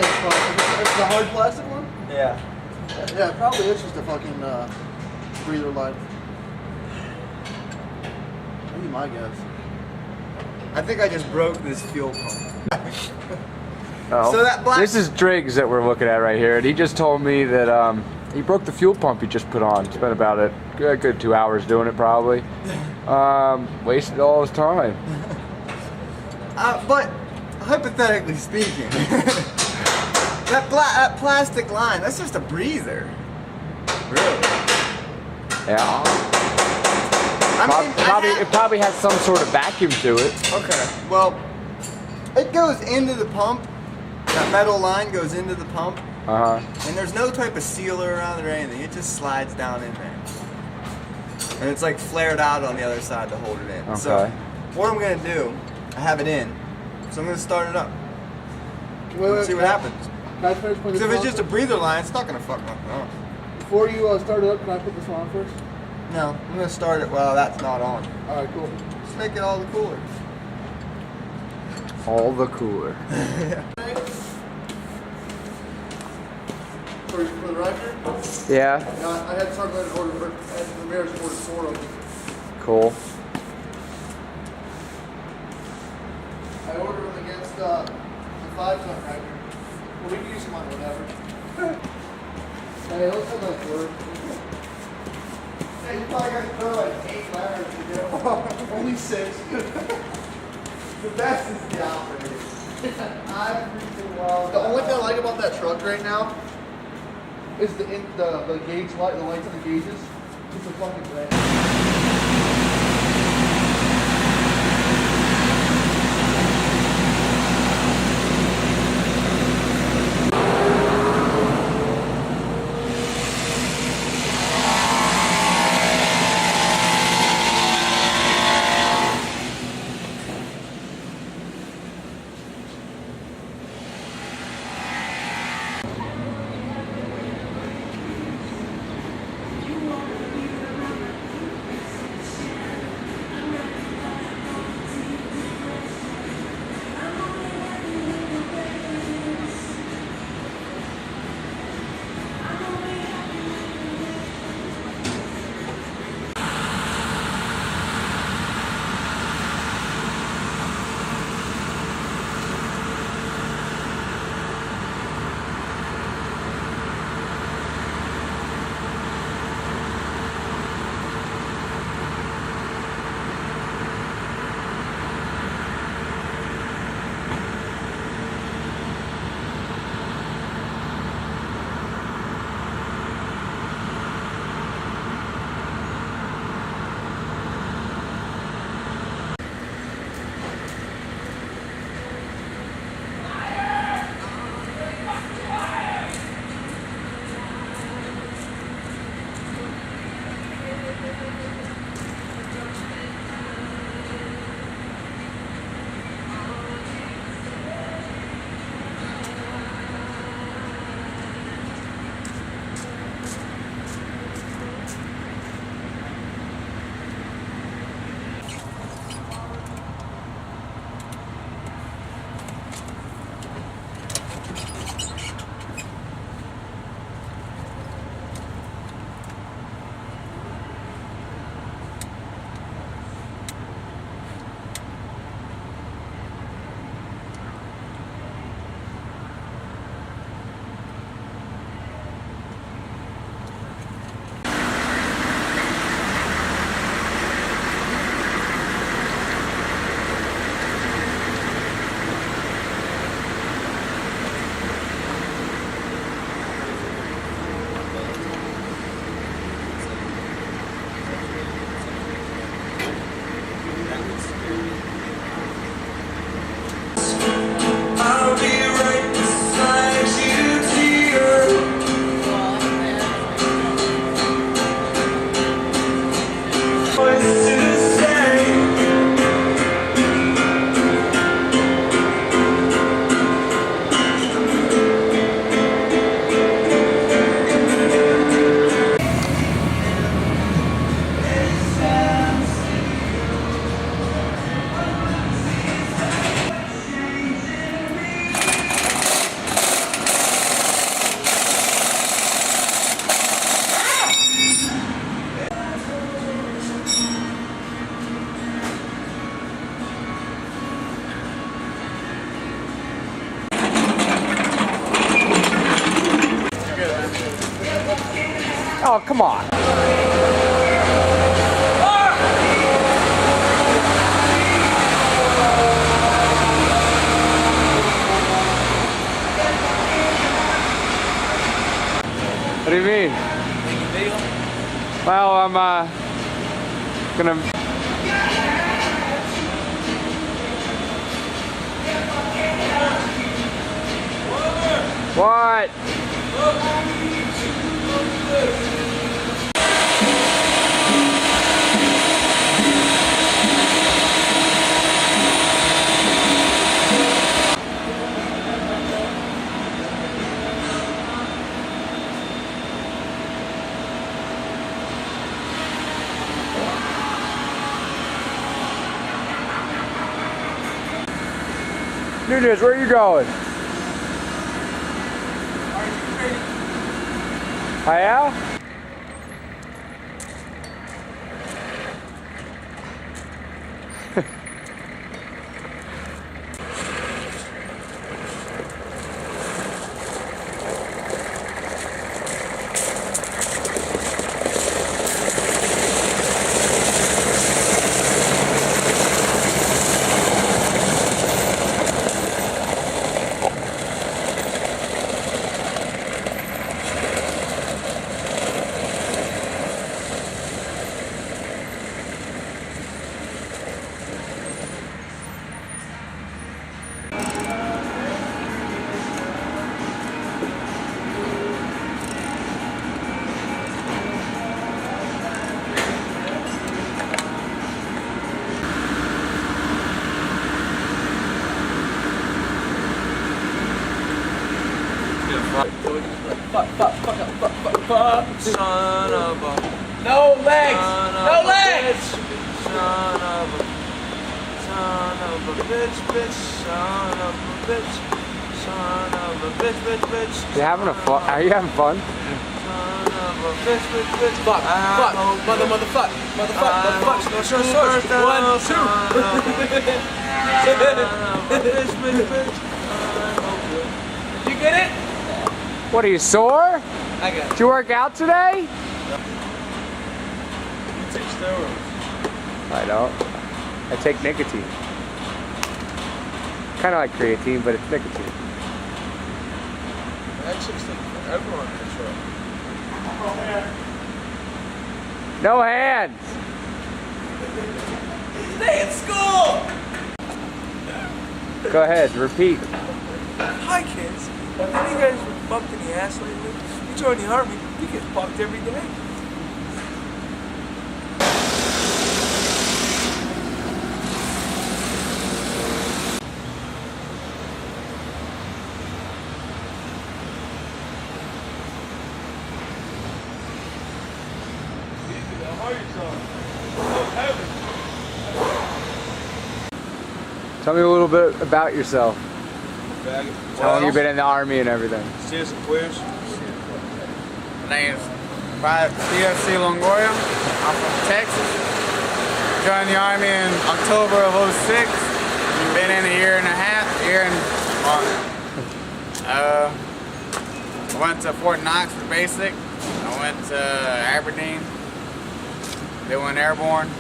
say it's fine. It's the hard plastic one? Yeah. Yeah, probably it's just a fucking breather line. That'd be my guess. I think I just broke this fuel pump. Oh. So that black... This is Driggs that we're looking at right here, and he just told me that he broke the fuel pump he just put on. Spent about a good 2 hours doing it probably. Wasted all his time. But hypothetically speaking, that plastic line, that's just a breather. Really? Yeah. I mean, It probably has some sort of vacuum to it. Okay, well, it goes into the pump. That metal line goes into the pump. And there's no type of sealer around it or anything. It just slides down in there. And it's like flared out on the other side to hold it in. Okay. So what I'm going to do, I have it in. So I'm going to start it up. See what happens. Can I finish putting this Because if it's on just a first? breather line, it's not going to fuck nothing up. Before you start it up, can I put this one on first? No, I'm going to start it while that's not on. Alright, cool. Just make it all the cooler. All the cooler. For the record? Yeah. I had Sargent order, and Ramirez ordered 4 of them. Cool. I ordered them against the 5-ton record. Well, we can use them on whatever. Hey, let's have that word. Hey, you probably got to throw like 8 letters to do. Only 6. The best is the operator. I freaking love The only thing I like about that truck right now is the gauge light, the lights on the gauges. It's a fucking thing. Come on. What do you mean? Well, I'm gonna. What? Nunez, where are you going? Hiya? Son of a. No legs! No legs! Son of a bitch, bitch, son of a bitch, son of a bitch, bitch, bitch. You having a fun? Are you having fun? Son of a bitch, bitch, bitch. Fuck, motherfuck. No, sure. 1, 2. Did you get it? What are you sore? I got it. Did you work out today? You take steroids. I don't. I take nicotine. Kind of like creatine, but it's nicotine. That chick's like everyone control. No hands. Stay in school! Go ahead, repeat. Hi kids. Have any of you guys been fucked in the ass lately? You join the army, you get fucked every day. Tell me a little bit about yourself. How long you been in the army and everything? Citizen queers. My name's CFC Longoria. I'm from Texas. Joined the Army in October of '06. Been in a year and a half. I went to Fort Knox for basic. I went to Aberdeen. Then went airborne.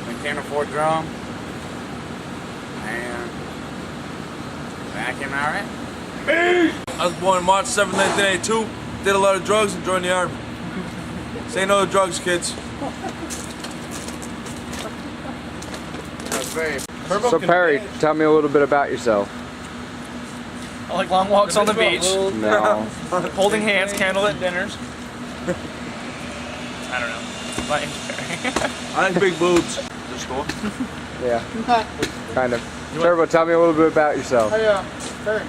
Then came to Fort Drum. And then I came out right. I was born March 7th, 1982. Did a lot of drugs and joined the army. Say no to drugs, kids. That's very. So Perry, tell me a little bit about yourself. I like long walks on the beach, No. holding hands, candlelit dinners. I don't know. My name's Perry. I like big boobs. Just cool. Yeah. Kind of. Turbo, tell me a little bit about yourself. Hey, Terry.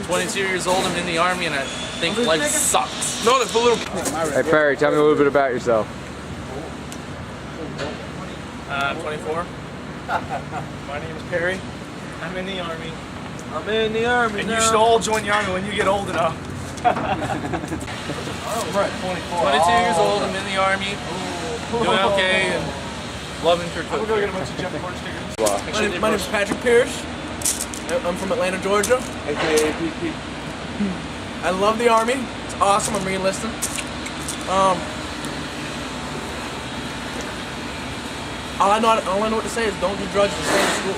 22 years old, I'm in the army, and I think life sucks. No, that's a little. Hey Perry, tell me a little bit about yourself. 24. My name is Perry. I'm in the army. I'm in the army And now. you should all join the army when you get old enough. Right, 24. 22 years old, I'm in the army. Doing okay and loving Kirk. I'm gonna go get a bunch of Jeff Ford stickers. My name's Patrick Pierce. I'm from Atlanta, Georgia. AKA PP. I love the army. It's awesome. I'm re-enlisting. All I know what to say is don't do drugs and stay in school.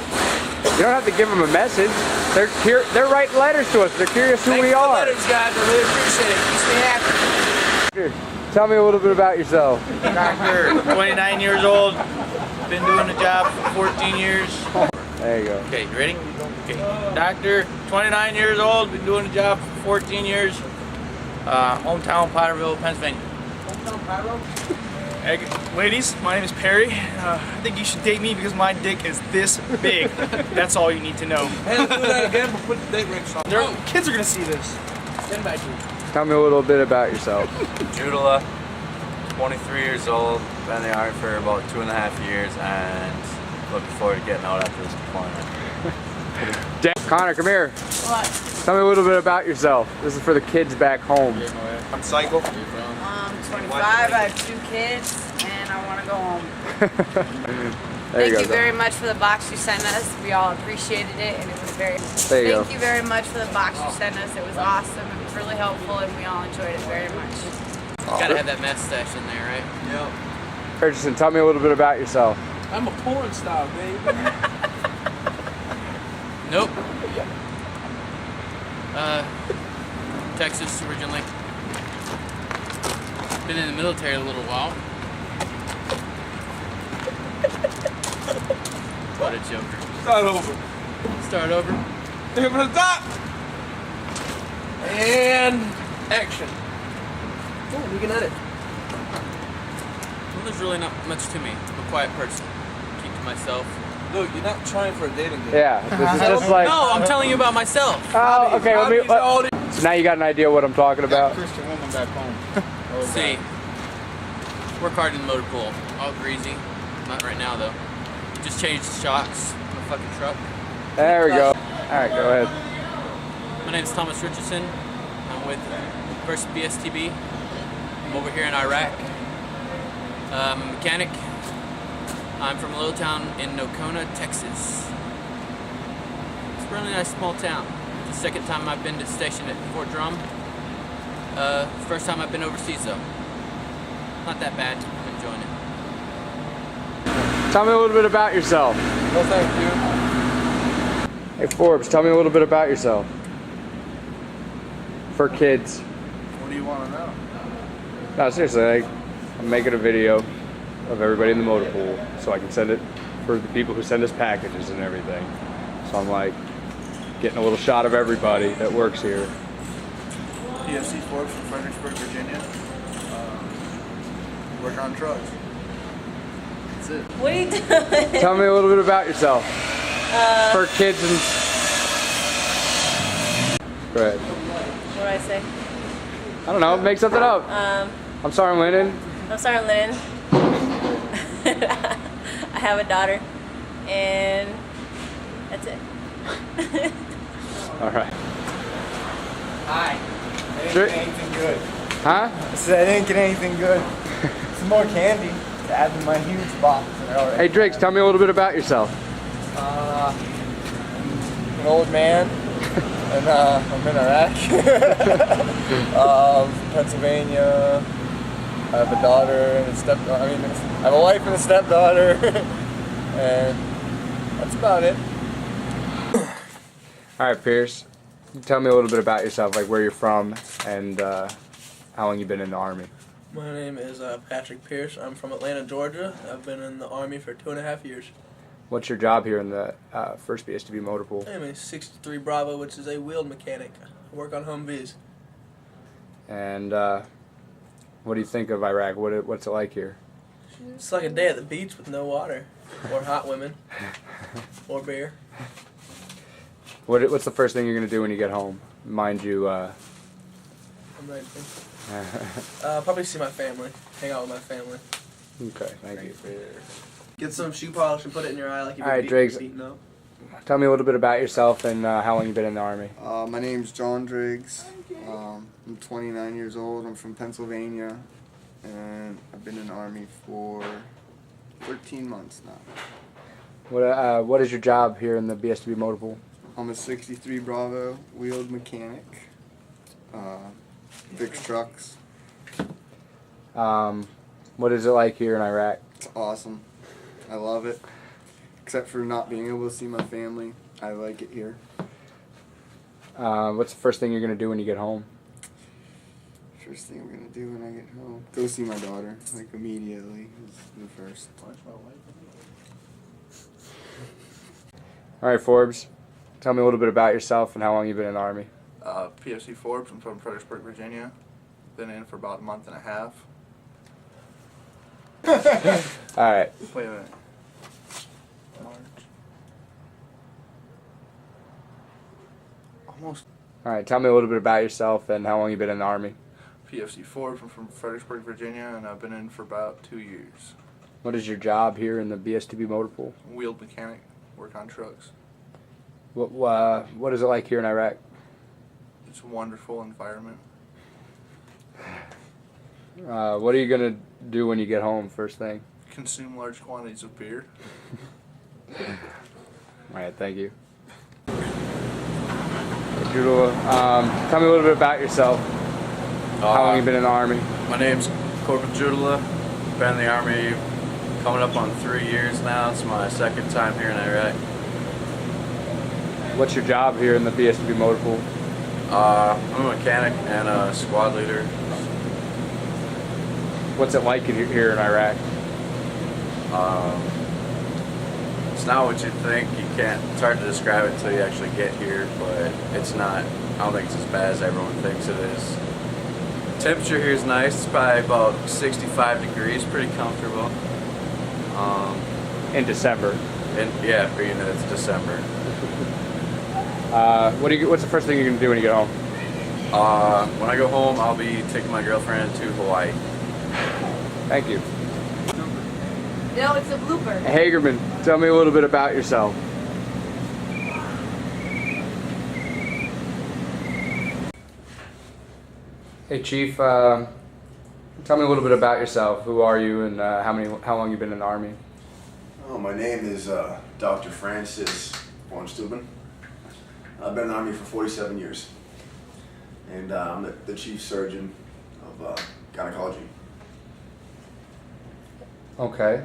You don't have to give them a message. They're writing letters to us. They're curious who we are. Letters, guys. I really appreciate it. Keeps me happy. Tell me a little bit about yourself. Doctor, 29 years old. Been doing the job for 14 years. There you go. Okay, you ready? Okay. Doctor, 29 years old. Been doing the job for 14 years. Hometown Potterville, Pennsylvania. Hey, ladies, my name is Perry. I think you should date me because my dick is this big. That's all you need to know. Hey, let's do that again, but put the date ranks on. Kids are gonna see this. Stand by, dude. Tell me a little bit about yourself. Judala, 23 years old, been in the Army for about 2.5 years, and looking forward to getting out after this deployment. Connor, come here. What? Tell me a little bit about yourself. This is for the kids back home. I'm Cycle. I'm 25, I have 2 kids, and I want to go home. There Thank you go. very much for the box you sent us. We all appreciated it, and it was very. There you Thank go. you very much for the box you sent us. It was awesome. It was really helpful, and we all enjoyed it very much. Gotta have that mustache in there, right? Yep. Richardson, tell me a little bit about yourself. I'm a porn star, baby. Nope. Texas originally. Been in the military a little while. What a joker. Start over. Start over. Take it from the top. And action. Oh, you can edit. Well, there's really not much to me. I'm a quiet person. Keep to myself. Look, you're not trying for a dating game. Yeah, this is just like. No, I'm telling you about myself. Oh, okay. So now you got an idea what I'm talking about. Christian woman back home. See, work hard in the motor pool. All greasy. Not right now though. Just changed the shocks on the fucking truck. There we go. All right, go ahead. My name's Thomas Richardson. I'm with 1st BSTB. I'm over here in Iraq. I'm a mechanic. I'm from a little town in Nocona, Texas. It's a really nice small town. It's the second time I've been stationed at Fort Drum. First time I've been overseas though. Not that bad. I'm enjoying it. Tell me a little bit about yourself. No, thank you. Hey Forbes, tell me a little bit about yourself. For kids. What do you want to know? No, seriously, like, I'm making a video of everybody in the motor pool so I can send it for the people who send us packages and everything. So I'm like getting a little shot of everybody that works here. PFC Forbes from Fredericksburg, Virginia. Work on trucks. That's it. What are you doing? Tell me a little bit about yourself. For kids and. Go ahead. What do I say? I don't know. Make something up. I'm sorry, Lennon. I'm sorry, Lynn. I have a daughter, and that's it. All right. Hi. I didn't Sure. get anything good. Huh? I said I didn't get anything good. Some more candy to add to my huge box. Hey, Driggs, tell me a little bit about yourself. An old man, and I'm in Iraq. Pennsylvania. I have a daughter and a stepdaughter. I have a wife and a stepdaughter, and that's about it. All right, Pierce. Tell me a little bit about yourself, like where you're from and how long you've been in the Army. My name is Patrick Pierce. I'm from Atlanta, Georgia. I've been in the Army for 2.5 years. What's your job here in the 1st BSTB motor pool? I'm a 63 Bravo, which is a wheeled mechanic. I work on Humvees. And what do you think of Iraq? What's it like here? It's like a day at the beach with no water, or hot women, or beer. What's the first thing you're gonna do when you get home? Mind you, I'm ready. Probably see my family, hang out with my family. okay, thank you. Get some shoe polish and put it in your eye like you've All right, been Driggs. beaten up. Tell me a little bit about yourself and how long you've been in the Army. My name's John Driggs. I'm 29 years old. I'm from Pennsylvania, and I've been in the Army for 13 months now. What is your job here in the BSTB motor pool? I'm a 63 Bravo wheeled mechanic. Fix trucks. What is it like here in Iraq? It's awesome. I love it. Except for not being able to see my family. I like it here. What's the first thing you're gonna do when you get home? First thing I'm gonna do when I get home, go see my daughter, like immediately is the first. All right, Forbes, tell me a little bit about yourself and how long you've been in the Army. PFC Forbes, I'm from Fredericksburg, Virginia. Been in for about a month and a half. All right. Wait a minute. March. Almost. All right, tell me a little bit about yourself and how long you've been in the Army. PFC Forbes, I'm from Fredericksburg, Virginia, and I've been in for about 2 years. What is your job here in the BSTB motor pool? Wheeled mechanic, work on trucks. What is it like here in Iraq? It's a wonderful environment. What are you gonna do when you get home? First thing. Consume large quantities of beer. All right, thank you. Judula, tell me a little bit about yourself. How long you been in the Army? My name's Corporal Judula. Been in the Army coming up on 3 years now. It's my second time here in Iraq. What's your job here in the BSTB motor pool? I'm a mechanic and a squad leader. What's it like here in Iraq? It's not what you think. It's hard to describe it until you actually get here, but it's not. I don't think it's as bad as everyone thinks it is. Temperature here is nice. It's probably about 65 degrees, pretty comfortable. In December. Yeah, being that it's December. What's the first thing you're gonna do when you get home? When I go home, I'll be taking my girlfriend to Hawaii. Thank you. No, it's a blooper. Hagerman, tell me a little bit about yourself. Hey Chief, tell me a little bit about yourself. Who are you and how long you been in the Army? Oh, my name is Dr. Francis von Steuben. I've been in the Army for 47 years. And I'm the chief surgeon of gynecology. Okay.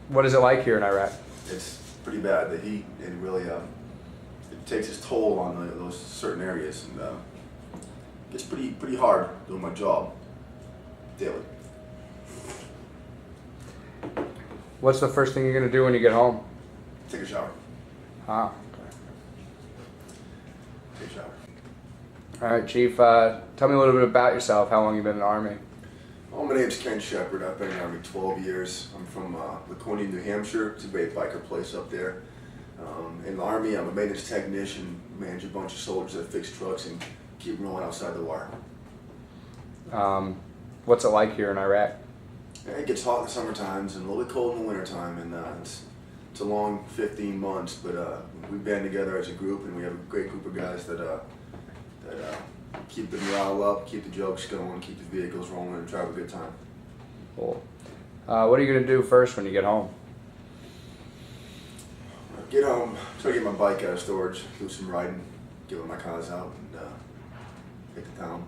What is it like here in Iraq? It's pretty bad. The heat, it really it takes its toll on those certain areas, and it's pretty hard doing my job daily. What's the first thing you're gonna do when you get home? Take a shower. Ah. Take a shower. All right, Chief. Tell me a little bit about yourself. How long you been in the Army? Oh, my name's Ken Shepard. I've been in the Army 12 years. I'm from Laconia, New Hampshire. It's a great biker place up there. In the Army, I'm a maintenance technician, manage a bunch of soldiers that fix trucks and keep them rolling outside the wire. What's it like here in Iraq? It gets hot in the summer times and a little bit cold in the winter time, and it's a long 15 months, but we band together as a group, and we have a great group of guys that keep the morale up, keep the jokes going, keep the vehicles rolling, and try to have a good time. Cool. What are you gonna do first when you get home? Get home, try to get my bike out of storage, do some riding, get my cars out, and hit the town,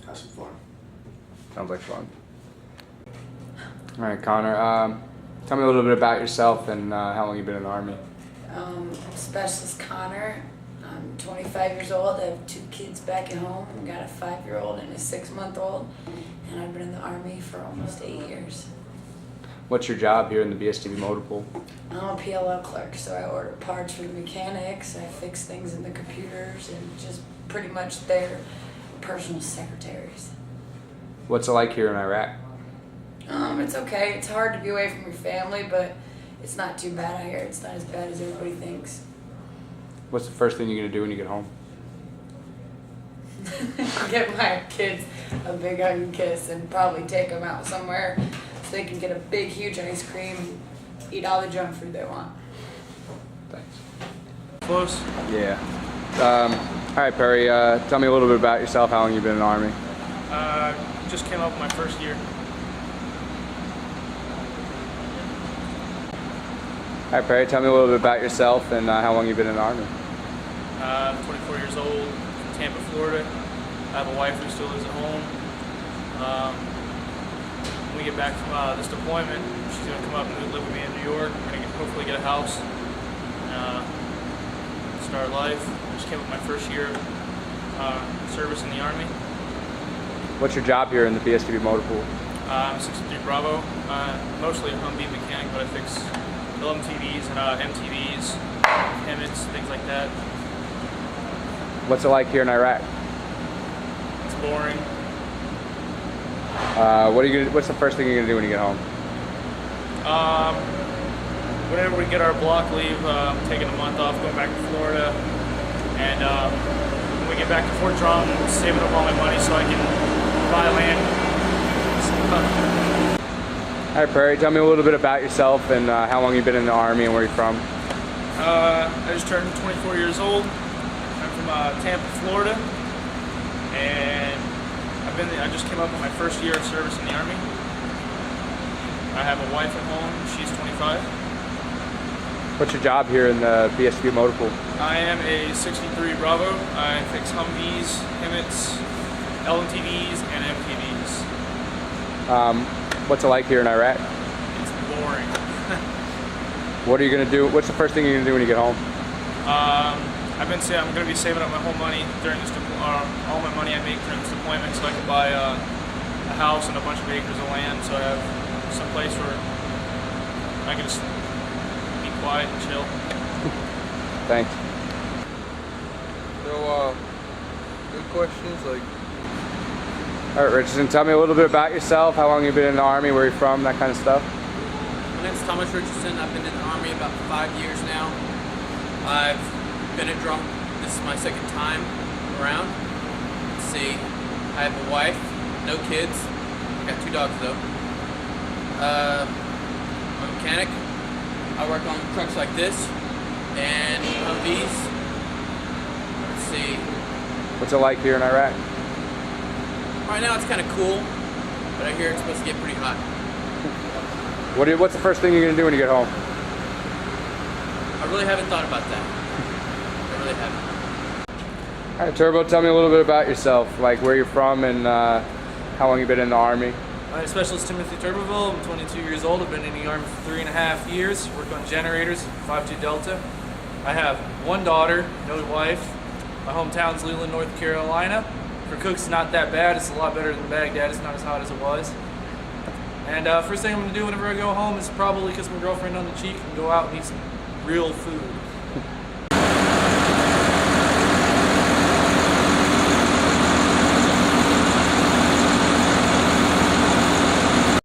have some fun. Sounds like fun. All right, Connor. Tell me a little bit about yourself and how long you've been in the Army. I'm Specialist Connor. I'm 25 years old. I have 2 kids back at home. I've got a 5-year-old and a 6-month-old. And I've been in the Army for almost 8 years. What's your job here in the BSTB motor pool? I'm a PLL clerk, so I order parts for the mechanics, I fix things in the computers, and just pretty much their personal secretaries. What's it like here in Iraq? It's okay. It's hard to be away from your family, but it's not too bad out here. It's not as bad as everybody thinks. What's the first thing you're gonna do when you get home? Get my kids a big hug and kiss and probably take them out somewhere so they can get a big, huge ice cream and eat all the junk food they want. Thanks. Close? Yeah. All right, Perry, tell me a little bit about yourself, how long you've been in the Army. Just came up with my first year. All right, Perry, tell me a little bit about yourself and how long you've been in the Army. I'm 24 years old, from Tampa, Florida. I have a wife who still lives at home. we get back from this deployment, she's gonna come up and live with me in New York. We're gonna hopefully get a house, start life. I just came up with my first year of service in the Army. What's your job here in the BSTB Motor Pool? I'm 63 Bravo, mostly a Humvee mechanic, but I fix LMTVs and MTVs, HEMTTs, things like that. What's it like here in Iraq? It's boring. What's the first thing you're gonna do when you get home? Whenever we get our block leave, taking a month off, going back to Florida, and when we get back to Fort Drum, saving up all my money so I can buy land. All right, Perry, tell me a little bit about yourself and how long you've been in the Army and where you're from. I just turned 24 years old. I'm from Tampa, Florida, and I just came up with my first year of service in the Army. I have a wife at home. She's 25. What's your job here in the BSTB Motor Pool? I am a 63 Bravo. I fix Humvees, HEMTTs, LMTVs, and MTVs. What's it like here in Iraq? It's boring. What are you gonna do? What's the first thing you're gonna do when you get home? I'm gonna be saving up my whole money during this all my money I make during this deployment, so I can buy a house and a bunch of acres of land, so I have some place where I can just be quiet and chill. Thanks. So, good questions. Like, all right, Richardson, tell me a little bit about yourself, how long you've been in the Army, where you're from, that kind of stuff. My name's Thomas Richardson. I've been in the Army about 5 years now. I've been at drum. This is my second time around. Let's see. I have a wife, no kids. I got 2 dogs though. I'm a mechanic. I work on trucks like this and Humvees. Let's see. What's it like here in Iraq? Right now it's kind of cool, but I hear it's supposed to get pretty hot. What's the first thing you're gonna do when you get home? I really haven't thought about that. I really haven't. All right, Turbo, tell me a little bit about yourself, like where you're from and how long you've been in the Army. I'm Specialist Timothy Turbeville. I'm 22 years old. I've been in the Army for 3.5 years. Worked on generators, 5-2 Delta. I have 1 daughter, no wife. My hometown's Leland, North Carolina. For cooks, it's not that bad. It's a lot better than Baghdad. It's not as hot as it was. And first thing I'm going to do whenever I go home is probably kiss my girlfriend on the cheek and go out and eat some real food.